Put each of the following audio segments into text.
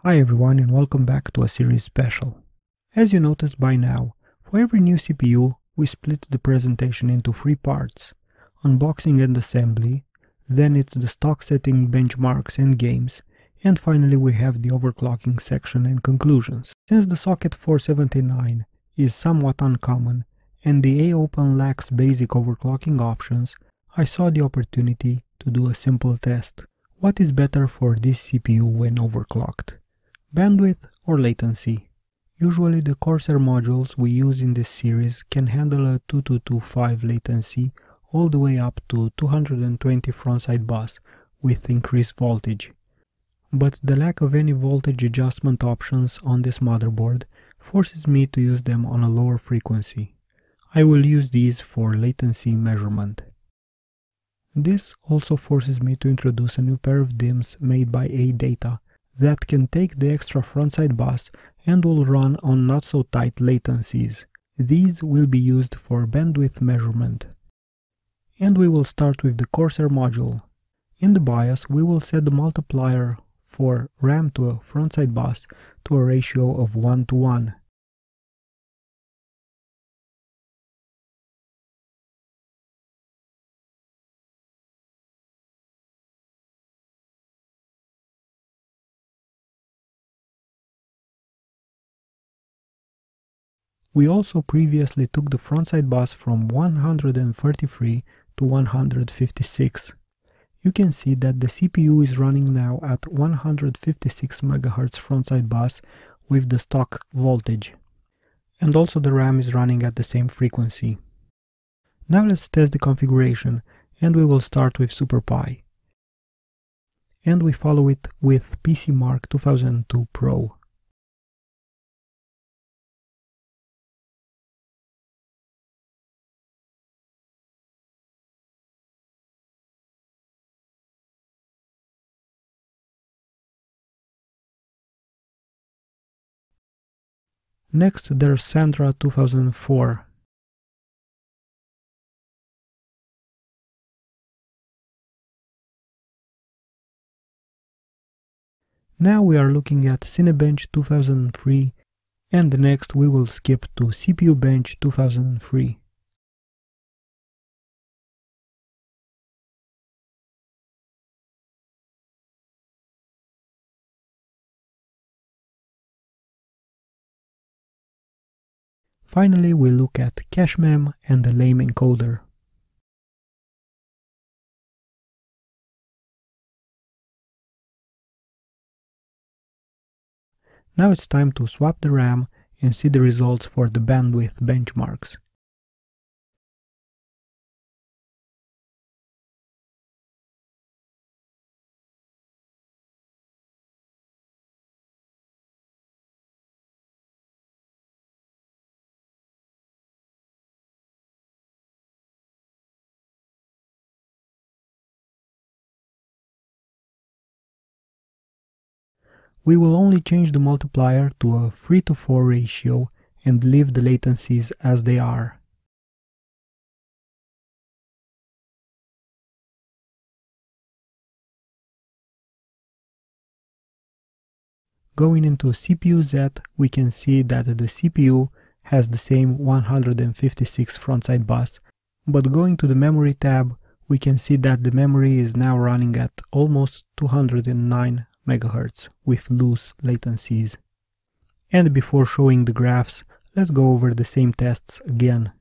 Hi everyone and welcome back to a series special. As you noticed by now, for every new CPU we split the presentation into three parts: unboxing and assembly, then it's the stock setting, benchmarks and games, and finally we have the overclocking section and conclusions. Since the socket 479 is somewhat uncommon and the AOpen lacks basic overclocking options, I saw the opportunity to do a simple test. What is better for this CPU when overclocked? Bandwidth or latency? Usually the Corsair modules we use in this series can handle a 2225 latency all the way up to 220 frontside bus with increased voltage. But the lack of any voltage adjustment options on this motherboard forces me to use them on a lower frequency. I will use these for latency measurement. This also forces me to introduce a new pair of DIMMs made by AData that can take the extra frontside bus and will run on not so tight latencies. These will be used for bandwidth measurement. And we will start with the Corsair module. In the BIOS we will set the multiplier for RAM to a frontside bus to a ratio of 1:1. We also previously took the frontside bus from 133 to 156. You can see that the CPU is running now at 156 MHz frontside bus with the stock voltage. And also the RAM is running at the same frequency. Now let's test the configuration, and we will start with SuperPi. And we follow it with PCMark 2002 Pro. Next there's Sandra 2004. Now we are looking at Cinebench 2003, and next we will skip to CPU Bench 2003. Finally we look at CacheMem and the lame encoder. Now it's time to swap the RAM and see the results for the bandwidth benchmarks. We will only change the multiplier to a 3:4 ratio and leave the latencies as they are. Going into CPU-Z, we can see that the CPU has the same 156 frontside bus, but going to the memory tab, we can see that the memory is now running at almost 209 MHz with loose latencies. And before showing the graphs, let's go over the same tests again.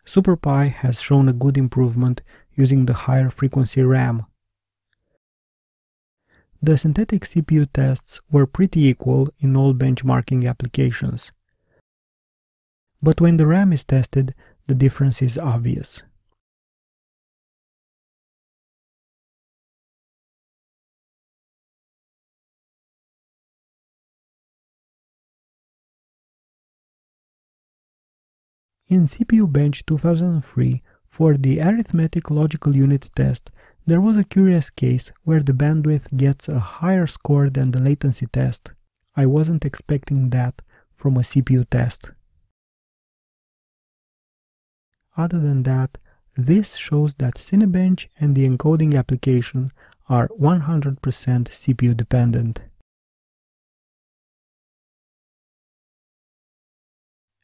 SuperPi has shown a good improvement using the higher frequency RAM. The synthetic CPU tests were pretty equal in all benchmarking applications. But when the RAM is tested, the difference is obvious. In CPU Bench 2003, for the arithmetic logical unit test, there was a curious case where the bandwidth gets a higher score than the latency test. I wasn't expecting that from a CPU test. Other than that, this shows that Cinebench and the encoding application are 100% CPU dependent.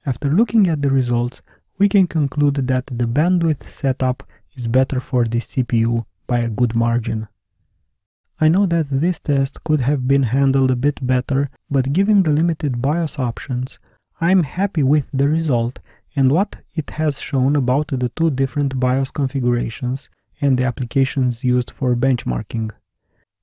After looking at the results, we can conclude that the bandwidth setup is better for this CPU by a good margin. I know that this test could have been handled a bit better, but given the limited BIOS options, I'm happy with the result and what it has shown about the two different BIOS configurations and the applications used for benchmarking.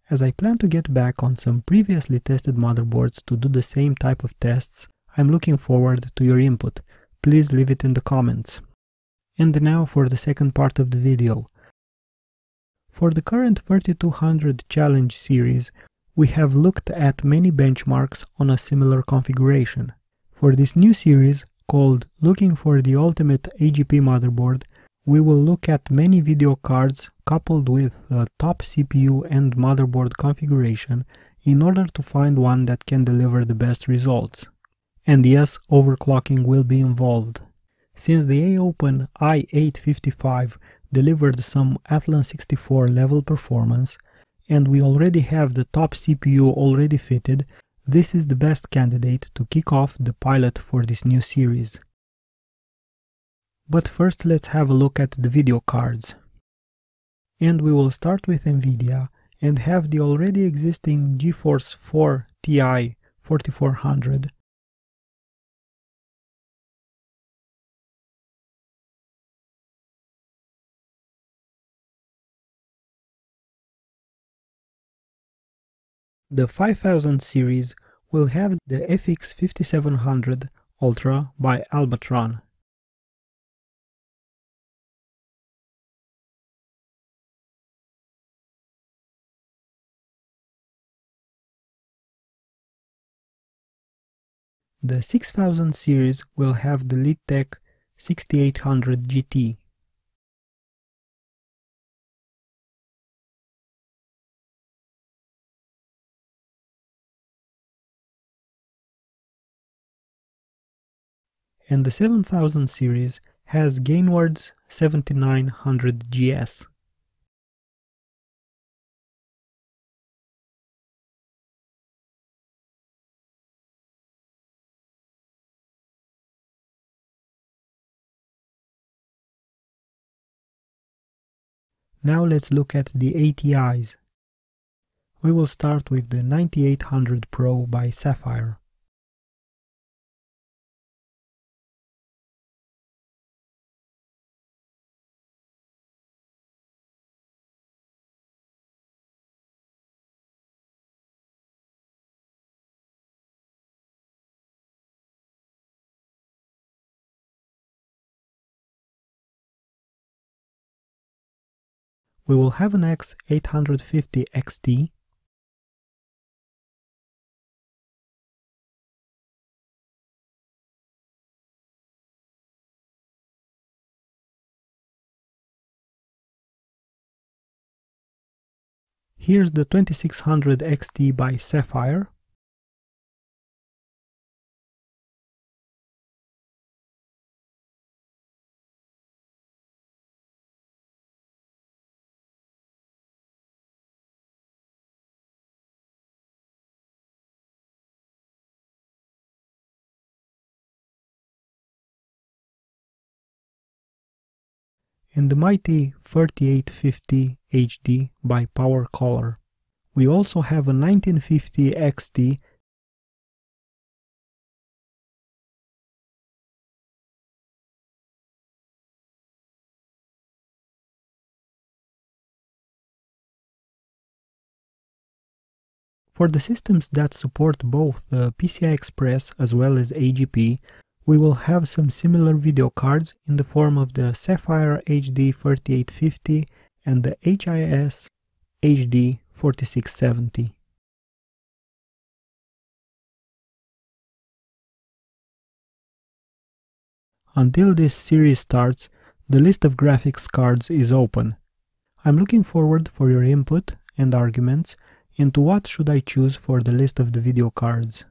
As I plan to get back on some previously tested motherboards to do the same type of tests, I'm looking forward to your input. Please leave it in the comments. And now for the second part of the video. For the current 3200 Challenge series, we have looked at many benchmarks on a similar configuration. For this new series, called Looking for the Ultimate AGP Motherboard, we will look at many video cards coupled with a top CPU and motherboard configuration in order to find one that can deliver the best results. And yes, overclocking will be involved. Since the AOpen i855 delivered some Athlon 64 level performance, and we already have the top CPU already fitted, this is the best candidate to kick off the pilot for this new series. But first let's have a look at the video cards. And we will start with nVidia and have the already existing GeForce 4 Ti 4400, the 5000 series will have the FX 5700 Ultra by Albatron. The 6000 series will have the Littech 6800 GT. And the 7000 series has Gainward's 7900 GS. Now let's look at the ATIs. We will start with the 9800 Pro by Sapphire. We will have an X850 XT, here's the 2600 XT by Sapphire, and the mighty 3850 HD by Power Color. We also have a 1950 XT For the systems that support both the PCI Express as well as AGP, we will have some similar video cards in the form of the Sapphire HD 3850 and the HIS HD 4670. Until this series starts, the list of graphics cards is open. I'm looking forward for your input and arguments into what should I choose for the list of the video cards.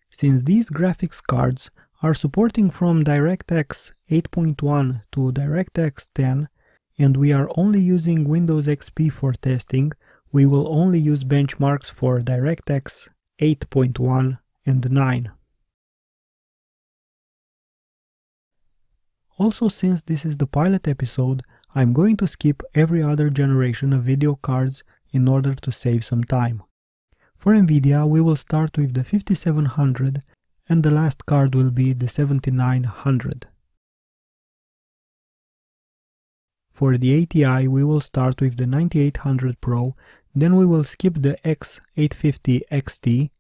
Since these graphics cards are supporting from DirectX 8.1 to DirectX 10, and we are only using Windows XP for testing, we will only use benchmarks for DirectX 8.1 and 9. Also, since this is the pilot episode, I'm going to skip every other generation of video cards in order to save some time. For nVidia, we will start with the 5700 and the last card will be the 7900. For the ATI, we will start with the 9800 Pro, then we will skip the X850 XT,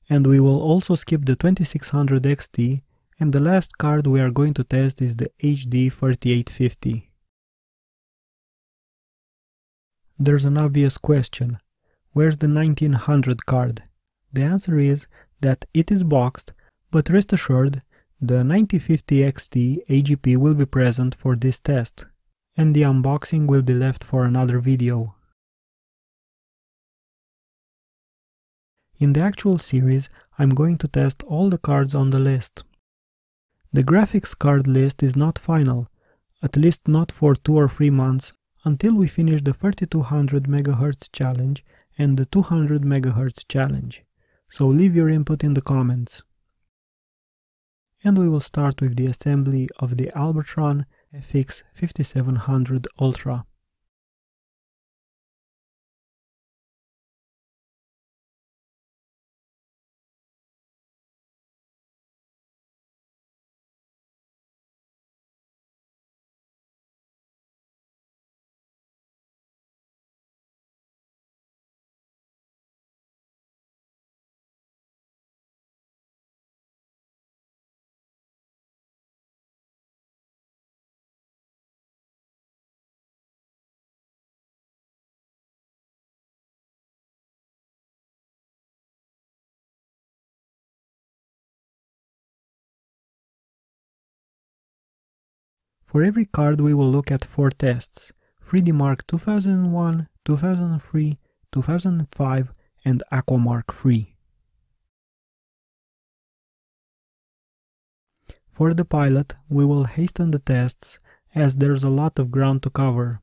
and we will also skip the 2600 XT, and the last card we are going to test is the HD 3850. There's an obvious question. Where's the 1900 card? The answer is that it is boxed, but rest assured, the 9050 XT AGP will be present for this test, and the unboxing will be left for another video. In the actual series, I'm going to test all the cards on the list. The graphics card list is not final, at least not for 2 or 3 months, until we finish the 3200 MHz challenge and the 200 MHz challenge, so leave your input in the comments. And we will start with the assembly of the Albitron FX 5700 Ultra. For every card we will look at 4 tests: 3D Mark 2001, 2003, 2005 and Aquamark 3. For the pilot, we will hasten the tests as there's a lot of ground to cover.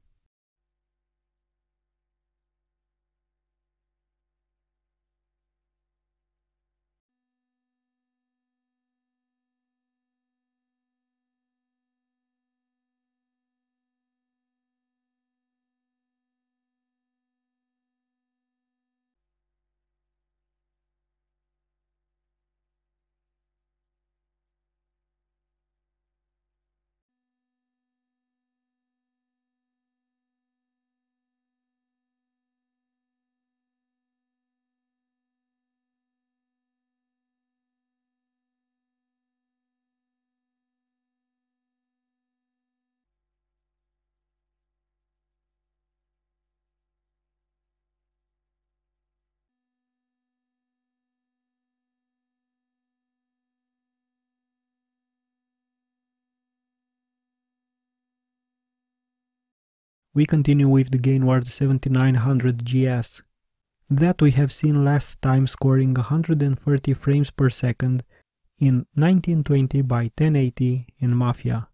We continue with the Gainward 7900 GS. That we have seen last time scoring 130 frames per second in 1920 by 1080 in Mafia.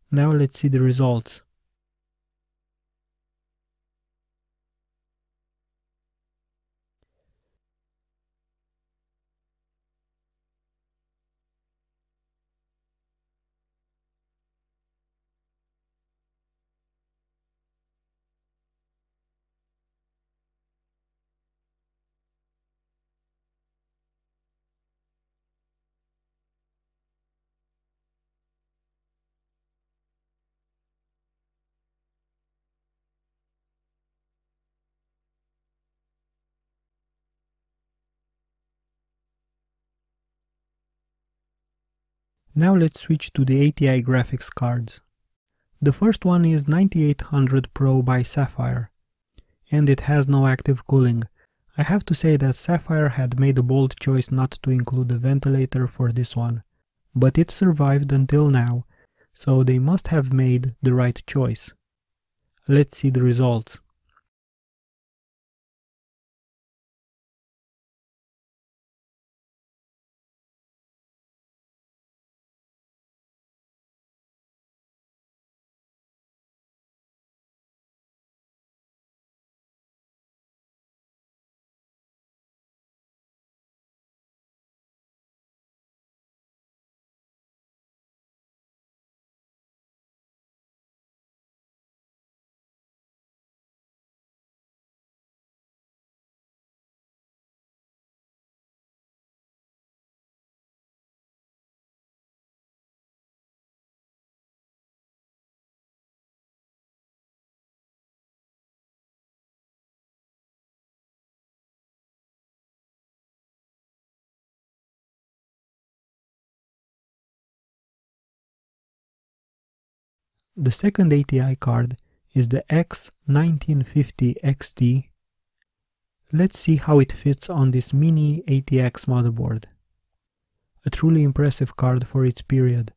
Now let's see the results. Now let's switch to the Ati Graphics cards. The first one is 9800 Pro by Sapphire, and it has no active cooling. I have to say that Sapphire had made a bold choice not to include a ventilator for this one, but it survived until now, so they must have made the right choice. Let's see the results. The second ATI card is the X1950XT. Let's see how it fits on this mini ATX motherboard. A truly impressive card for its period.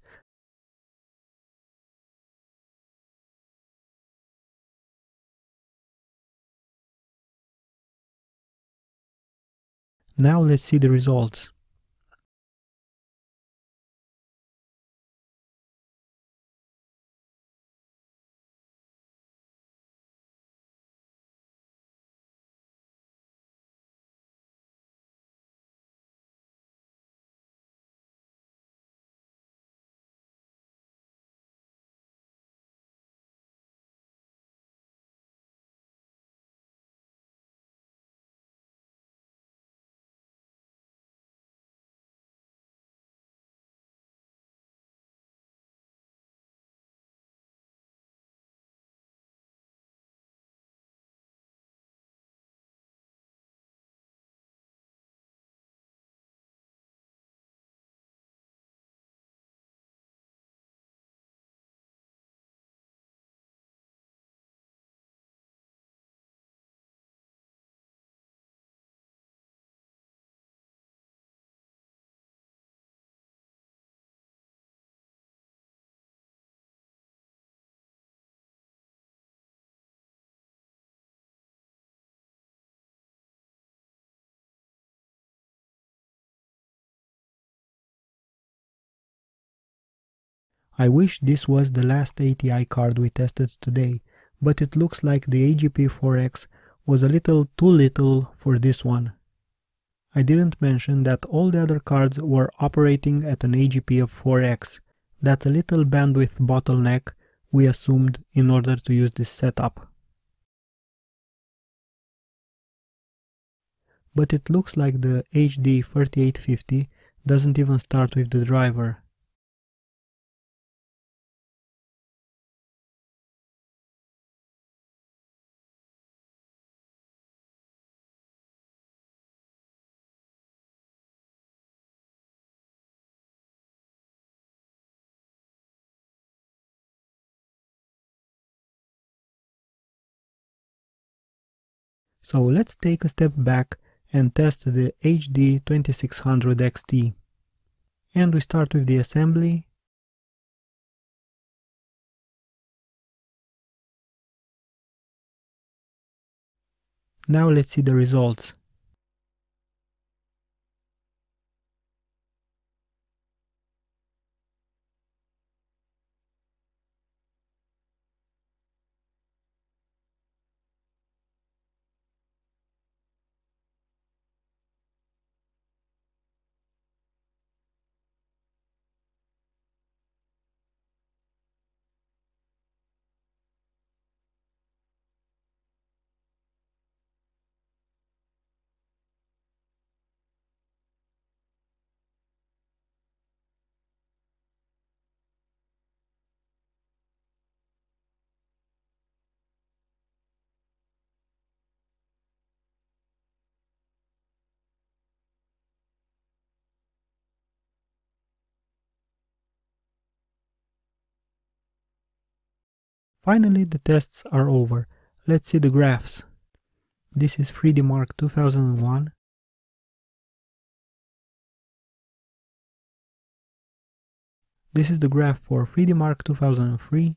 Now let's see the results. I wish this was the last ATI card we tested today, but it looks like the AGP4X was a little too little for this one. I didn't mention that all the other cards were operating at an AGP of 4X. That's a little bandwidth bottleneck we assumed in order to use this setup. But it looks like the HD 3850 doesn't even start with the driver. So let's take a step back and test the HD 2600 XT. And we start with the assembly. Now let's see the results. Finally, the tests are over. Let's see the graphs. This is 3D Mark 2001. This is the graph for 3D Mark 2003.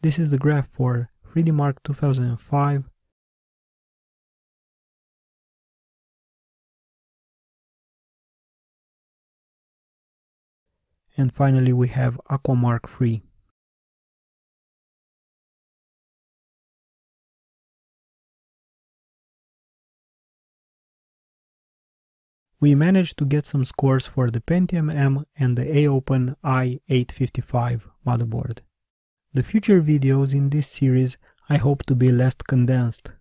This is the graph for 3D Mark 2005. And finally we have Aqua Mark III. We managed to get some scores for the Pentium M and the AOpen i855 motherboard. The future videos in this series I hope to be less condensed.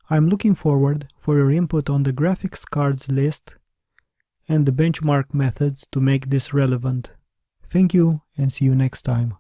I'm looking forward for your input on the graphics cards list and the benchmark methods to make this relevant. Thank you and see you next time.